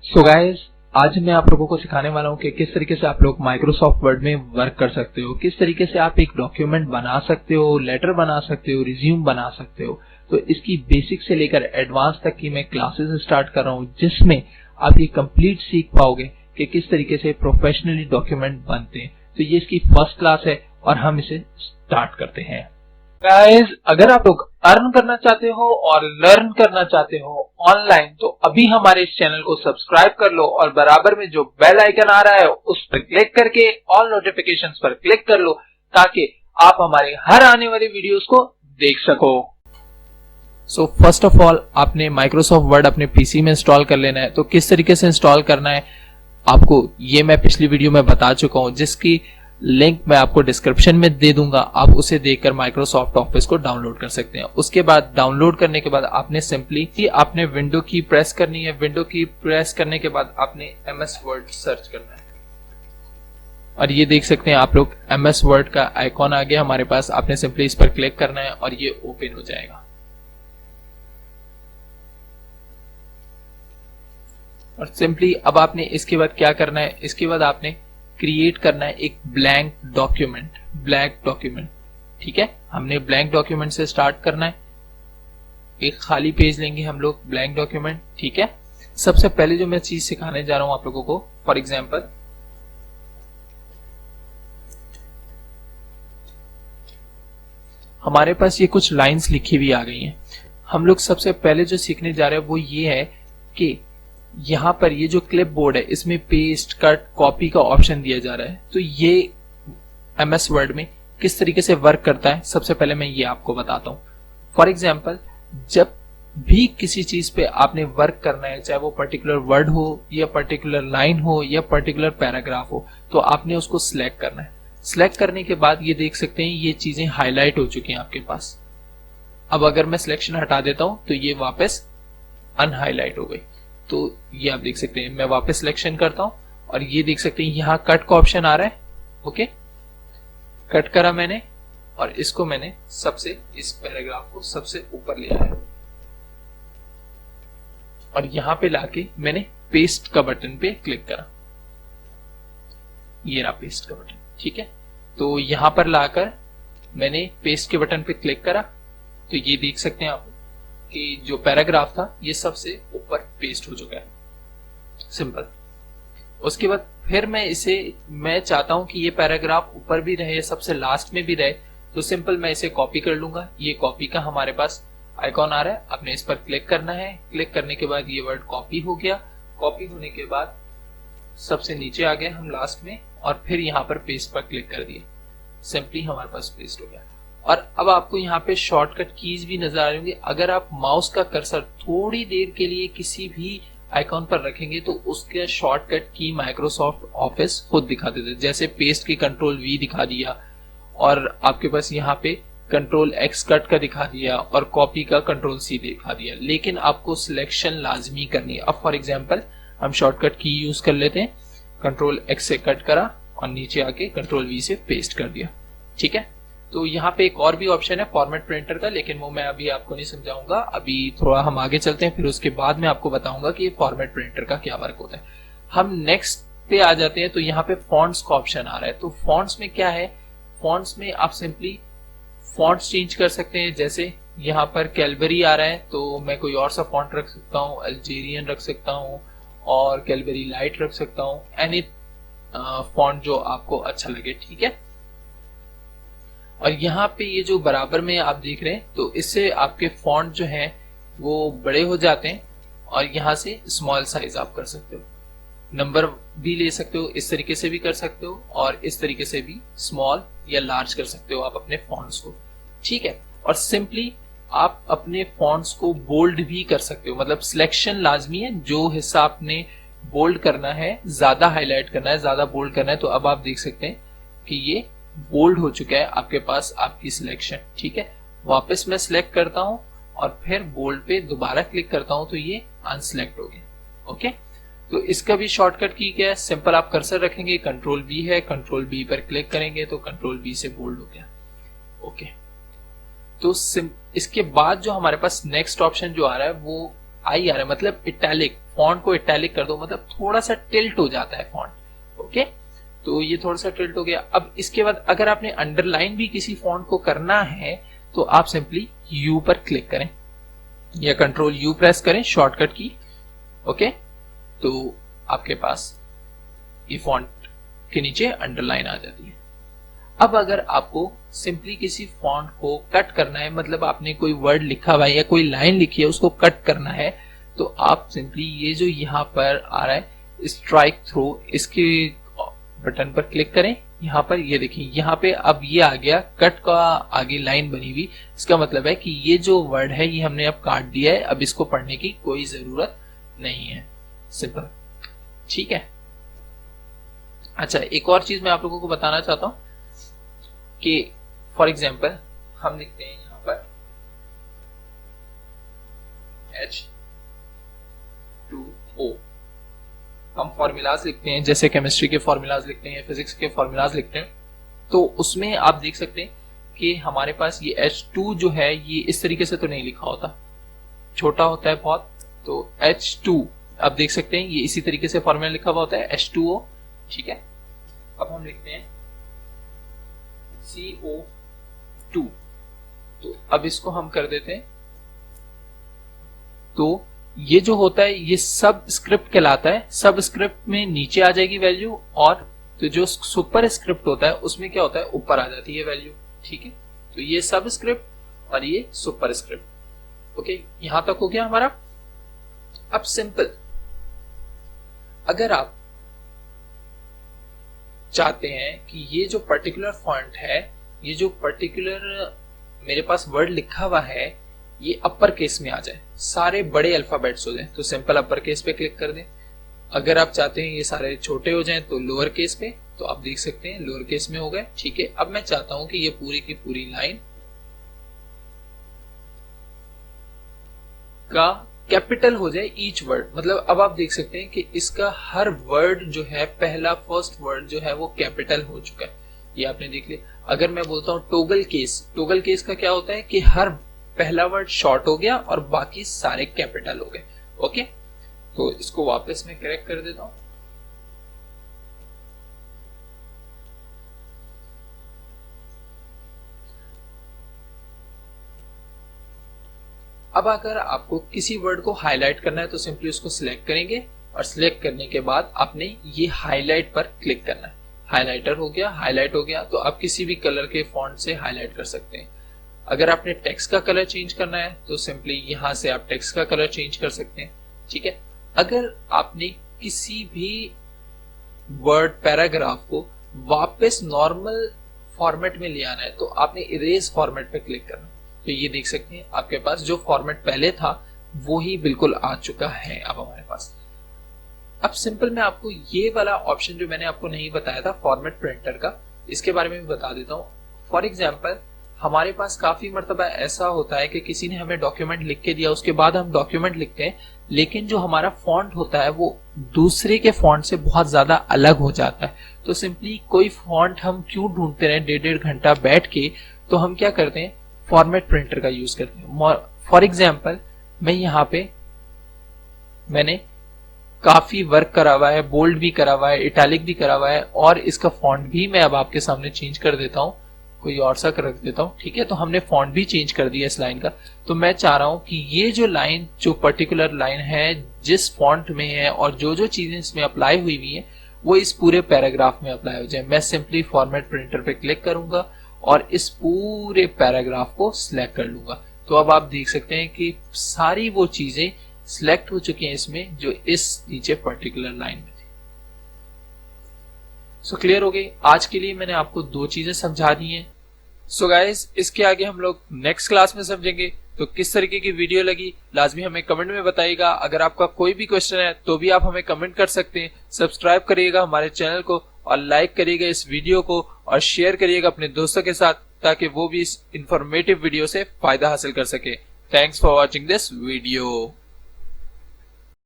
So guys, आज मैं आप लोगों को सिखाने वाला हूँ कि किस तरीके से आप लोग माइक्रोसॉफ्ट वर्ड में वर्क कर सकते हो, किस तरीके से आप एक डॉक्यूमेंट बना सकते हो, लेटर बना सकते हो, रिज्यूम बना सकते हो। तो इसकी बेसिक से लेकर एडवांस तक की मैं क्लासेस स्टार्ट कर रहा हूँ, जिसमें आप ये कंप्लीट सीख पाओगे कि किस तरीके से प्रोफेशनली डॉक्यूमेंट बनते हैं। तो ये इसकी फर्स्ट क्लास है और हम इसे स्टार्ट करते हैं। गाइस, अगर आप लोग अर्न करना चाहते हो और लर्न करना चाहते हो ऑनलाइन, तो अभी हमारे इस चैनल को सब्सक्राइब कर लो और बराबर में जो बेल आइकन आ रहा है उस पर क्लिक करके ऑल नोटिफिकेशंस पर क्लिक कर लो, ताकि आप हमारे हर आने वाली वीडियोस को देख सको। सो फर्स्ट ऑफ ऑल आपने माइक्रोसॉफ्ट वर्ड अपने पीसी में इंस्टॉल कर लेना है। तो किस तरीके से इंस्टॉल करना है आपको ये मैं पिछली वीडियो में बता चुका हूं, जिसकी लिंक मैं आपको डिस्क्रिप्शन में दे दूंगा। आप उसे देखकर माइक्रोसॉफ्ट ऑफिस को डाउनलोड कर सकते हैं। उसके बाद डाउनलोड करने के बाद आपने सिंपली आपने विंडो की प्रेस करनी है। विंडो की प्रेस करने के बाद आपने एमएस वर्ड सर्च करना है और ये देख सकते हैं आप लोग एमएस वर्ड का आइकॉन आ गया हमारे पास। आपने सिंपली इस पर क्लिक करना है और ये ओपन हो जाएगा। और सिंपली अब आपने इसके बाद क्या करना है, इसके बाद आपने क्रिएट करना है एक ब्लैंक डॉक्यूमेंट। ठीक है, हमने ब्लैंक डॉक्यूमेंट से स्टार्ट करना है। एक खाली पेज लेंगे हम लोग, ब्लैंक डॉक्यूमेंट। ठीक है, सबसे पहले जो मैं चीज सिखाने जा रहा हूं आप लोगों को, फॉर एग्जांपल हमारे पास ये कुछ लाइंस लिखी हुई आ गई हैं। हम लोग सबसे पहले जो सीखने जा रहे हैं वो ये है कि यहां पर ये जो क्लिप बोर्ड है इसमें पेस्ट, कट, कॉपी का ऑप्शन दिया जा रहा है। तो ये एमएस वर्ड में किस तरीके से वर्क करता है, सबसे पहले मैं ये आपको बताता हूं। फॉर एग्जांपल, जब भी किसी चीज पे आपने वर्क करना है, चाहे वो पर्टिकुलर वर्ड हो या पर्टिकुलर लाइन हो या पर्टिकुलर पैराग्राफ हो, तो आपने उसको सिलेक्ट करना है। सिलेक्ट करने के बाद ये देख सकते हैं ये चीजें हाईलाइट हो चुकी हैं आपके पास। अब अगर मैं सिलेक्शन हटा देता हूं तो ये वापस अनहाईलाइट हो गई। तो ये आप देख सकते हैं, मैं वापस सिलेक्शन करता हूं और ये देख सकते हैं यहां कट का ऑप्शन आ रहा है। ओके, कट करा मैंने और इसको मैंने सबसे, इस पैराग्राफ को सबसे ऊपर ले आया और यहां पे लाके मैंने पेस्ट का बटन पे क्लिक करा। ये रहा पेस्ट का बटन। ठीक है, तो यहां पर लाकर मैंने पेस्ट के बटन पे क्लिक करा तो ये देख सकते हैं आप कि जो पैराग्राफ था ये सबसे ऊपर पेस्ट हो चुका है। सिंपल। उसके बाद फिर मैं चाहता हूं कि ये पैराग्राफ ऊपर भी रहे, सबसे लास्ट में भी रहे, तो सिंपल मैं इसे कॉपी कर लूंगा। ये कॉपी का हमारे पास आइकॉन आ रहा है, आपने इस पर क्लिक करना है। क्लिक करने के बाद ये वर्ड कॉपी हो गया। कॉपी होने के बाद सबसे नीचे आ गए हम लास्ट में और फिर यहां पर पेस्ट पर क्लिक कर दिए। सिंपली हमारे पास पेस्ट हो गया। और अब आपको यहाँ पे शॉर्टकट कीज भी नजर आ रही होंगी। अगर आप माउस का कर्सर थोड़ी देर के लिए किसी भी आइकॉन पर रखेंगे तो उसके शॉर्टकट की माइक्रोसॉफ्ट ऑफिस खुद दिखा देते हैं। जैसे पेस्ट की कंट्रोल वी दिखा दिया और आपके पास यहाँ पे कंट्रोल एक्स कट का दिखा दिया और कॉपी का कंट्रोल सी दिखा दिया। लेकिन आपको सिलेक्शन लाजमी करनी है। अब फॉर एग्जाम्पल हम शॉर्टकट की यूज कर लेते हैं। कंट्रोल एक्स से कट करा और नीचे आके कंट्रोल वी से पेस्ट कर दिया। ठीक है, तो यहाँ पे एक और भी ऑप्शन है फॉर्मेट प्रिंटर का, लेकिन वो मैं अभी आपको नहीं समझाऊंगा। अभी थोड़ा हम आगे चलते हैं, फिर उसके बाद मैं आपको बताऊंगा कि फॉर्मेट प्रिंटर का क्या वर्क होता है। हम नेक्स्ट पे आ जाते हैं। तो यहाँ पे फॉन्ट्स का ऑप्शन आ रहा है। तो फॉन्ट्स में क्या है, फॉन्ट्स में आप सिंपली फॉन्ट्स चेंज कर सकते हैं। जैसे यहाँ पर कैलबरी आ रहा है तो मैं कोई और सा फॉन्ट रख सकता हूँ, अल्जेरियन रख सकता हूँ और कैलबरी लाइट रख सकता हूँ। एनी फॉन्ट जो आपको अच्छा लगे। ठीक है, और यहाँ पे ये जो बराबर में आप देख रहे हैं तो इससे आपके फॉन्ट जो हैं वो बड़े हो जाते हैं और यहाँ से स्मॉल साइज आप कर सकते हो, नंबर भी ले सकते हो, इस तरीके से भी कर सकते हो और इस तरीके से भी स्मॉल या लार्ज कर सकते हो आप अपने फॉन्ट्स को। ठीक है, और सिंपली आप अपने फॉन्ट्स को बोल्ड भी कर सकते हो। मतलब सिलेक्शन लाजमी है, जो हिस्सा आपने बोल्ड करना है, ज्यादा हाईलाइट करना है, ज्यादा बोल्ड करना है। तो अब आप देख सकते हैं कि ये बोल्ड हो चुका है आपके पास आपकी सिलेक्शन। ठीक है, वापस मैं सिलेक्ट करता हूं और फिर बोल्ड पे दोबारा क्लिक करता हूं तो ये अनसिलेक्ट हो गया। ओके, तो इसका भी शॉर्टकट की क्या है, सिंपल आप कर्सर रखेंगे, कंट्रोल बी है, कंट्रोल बी पर क्लिक करेंगे तो कंट्रोल बी से बोल्ड हो गया। ओके, तो इसके बाद जो हमारे पास नेक्स्ट ऑप्शन जो आ रहा है वो आई आ रहा है, मतलब इटैलिक, फॉन्ट को इटैलिक कर दो, मतलब थोड़ा सा टिल्ट हो जाता है फॉन्ट। ओके, तो ये थोड़ा सा टिल्ट हो गया। अब इसके बाद अगर आपने अंडरलाइन भी किसी फॉन्ट को करना है तो आप सिंपली यू पर क्लिक करें या कंट्रोल यू प्रेस करें, शॉर्टकट की। ओके, तो आपके पास ये फॉन्ट के नीचे अंडरलाइन आ जाती है। अब अगर आपको सिंपली किसी फॉन्ट को कट करना है, मतलब आपने कोई वर्ड लिखा हुआ है या कोई लाइन लिखी है उसको कट करना है, तो आप सिंपली ये जो यहाँ पर आ रहा है स्ट्राइक थ्रू, इसके बटन पर क्लिक करें। यहाँ पर ये देखिए, यहाँ पे अब ये आ गया कट का आगे लाइन बनी हुई। इसका मतलब है कि ये जो वर्ड है ये हमने अब काट दिया है, अब इसको पढ़ने की कोई जरूरत नहीं है। सिंपल, ठीक है। अच्छा, एक और चीज मैं आप लोगों को बताना चाहता हूं कि फॉर एग्जाम्पल हम लिखते हैं यहां पर H2O, हम फॉर्मूलाज लिखते हैं, जैसे केमिस्ट्री के फॉर्मूलाज लिखते हैं, फिजिक्स के फॉर्मूलाज लिखते हैं, तो उसमें आप देख सकते हैं कि हमारे पास ये H2 जो है ये इस तरीके से तो नहीं लिखा होता, छोटा होता है बहुत। तो H2 आप देख सकते हैं ये इसी तरीके से फॉर्मूला लिखा हुआ होता है H2O, ठीक है। अब हम लिखते हैं CO2, तो अब इसको हम कर देते हैं, तो ये जो होता है ये सब स्क्रिप्ट कहलाता है। सब स्क्रिप्ट में नीचे आ जाएगी वैल्यू, और तो जो सुपर स्क्रिप्ट होता है उसमें क्या होता है, ऊपर आ जाती है वैल्यू, ठीक है। तो ये सब स्क्रिप्ट और ये सुपर स्क्रिप्ट। ओके, यहां तक हो गया हमारा। अब सिंपल, अगर आप चाहते हैं कि ये जो पर्टिकुलर फॉन्ट है, ये जो पर्टिकुलर मेरे पास वर्ड लिखा हुआ है ये अपर केस में आ जाए, सारे बड़े अल्फाबेट्स हो जाए, तो सिंपल अपर केस पे क्लिक कर दें। अगर आप चाहते हैं ये सारे छोटे हो जाएं तो लोअर केस पे, तो आप देख सकते हैं लोअर केस में हो गए, ठीक है। अब मैं चाहता हूं कि ये पूरी की पूरी लाइन का कैपिटल हो जाए ईच वर्ड, मतलब अब आप देख सकते हैं कि इसका हर वर्ड जो है, पहला फर्स्ट वर्ड जो है वो कैपिटल हो चुका है, ये आपने देख लिया। अगर मैं बोलता हूं टोगल केस, टोगल केस का क्या होता है कि हर पहला वर्ड शॉर्ट हो गया और बाकी सारे कैपिटल हो गए। ओके, तो इसको वापस मैं करेक्ट कर देता हूं। अब अगर आपको किसी वर्ड को हाईलाइट करना है तो सिंपली उसको सिलेक्ट करेंगे, और सिलेक्ट करने के बाद आपने ये हाईलाइट पर क्लिक करना है। हाईलाइटर हो गया, हाईलाइट हो गया, तो आप किसी भी कलर के फॉन्ट से हाईलाइट कर सकते हैं। अगर आपने टेक्स्ट का कलर चेंज करना है तो सिंपली यहां से आप टेक्स्ट का कलर चेंज कर सकते हैं, ठीक है। अगर आपने किसी भी वर्ड पैराग्राफ को वापस नॉर्मल फॉर्मेट में ले आना है तो आपने इरेज फॉर्मेट पे क्लिक करना। तो ये देख सकते हैं आपके पास जो फॉर्मेट पहले था वो ही बिल्कुल आ चुका है अब हमारे पास। अब सिंपल मैं आपको ये वाला ऑप्शन जो मैंने आपको नहीं बताया था फॉर्मेट प्रिंटर का, इसके बारे में भी बता देता हूँ। फॉर एग्जाम्पल, हमारे पास काफी मर्तबा ऐसा होता है कि किसी ने हमें डॉक्यूमेंट लिख के दिया, उसके बाद हम डॉक्यूमेंट लिखते हैं, लेकिन जो हमारा फॉन्ट होता है वो दूसरे के फॉन्ट से बहुत ज्यादा अलग हो जाता है। तो सिंपली कोई फॉन्ट हम क्यों ढूंढते रहे 1.5 घंटा बैठ के, तो हम क्या करते हैं, फॉर्मेट प्रिंटर का यूज करते हैं। फॉर एग्जाम्पल, मैं यहाँ पे मैंने काफी वर्क करा हुआ है, बोल्ड भी करा हुआ है, इटैलिक भी करा हुआ है, और इसका फॉन्ट भी मैं अब आपके सामने चेंज कर देता हूँ, कोई और सा रख देता हूं, ठीक है। तो हमने फॉन्ट भी चेंज कर दिया इस लाइन का। तो मैं चाह रहा हूं कि ये जो लाइन, जो पर्टिकुलर लाइन है जिस फॉन्ट में है और जो जो चीजें इसमें अप्लाई हुई हुई है वो इस पूरे पैराग्राफ में अप्लाई हो जाए। मैं सिंपली फॉर्मेट प्रिंटर पे क्लिक करूंगा और इस पूरे पैराग्राफ को सिलेक्ट कर लूंगा। तो अब आप देख सकते हैं कि सारी वो चीजें सिलेक्ट हो चुकी हैं इसमें जो इस नीचे पर्टिकुलर लाइन में। सो क्लियर हो गई। आज के लिए मैंने आपको 2 चीजें समझा दी हैं। सो गाइस, इसके आगे हम लोग नेक्स्ट क्लास में समझेंगे। तो किस तरीके की वीडियो लगी लाजमी हमें कमेंट में बताइएगा। अगर आपका कोई भी क्वेश्चन है तो भी आप हमें कमेंट कर सकते हैं। सब्सक्राइब करिएगा हमारे चैनल को और लाइक करिएगा इस वीडियो को और शेयर करिएगा अपने दोस्तों के साथ ताकि वो भी इस इंफॉर्मेटिव वीडियो से फायदा हासिल कर सके। Thanks for watching this video.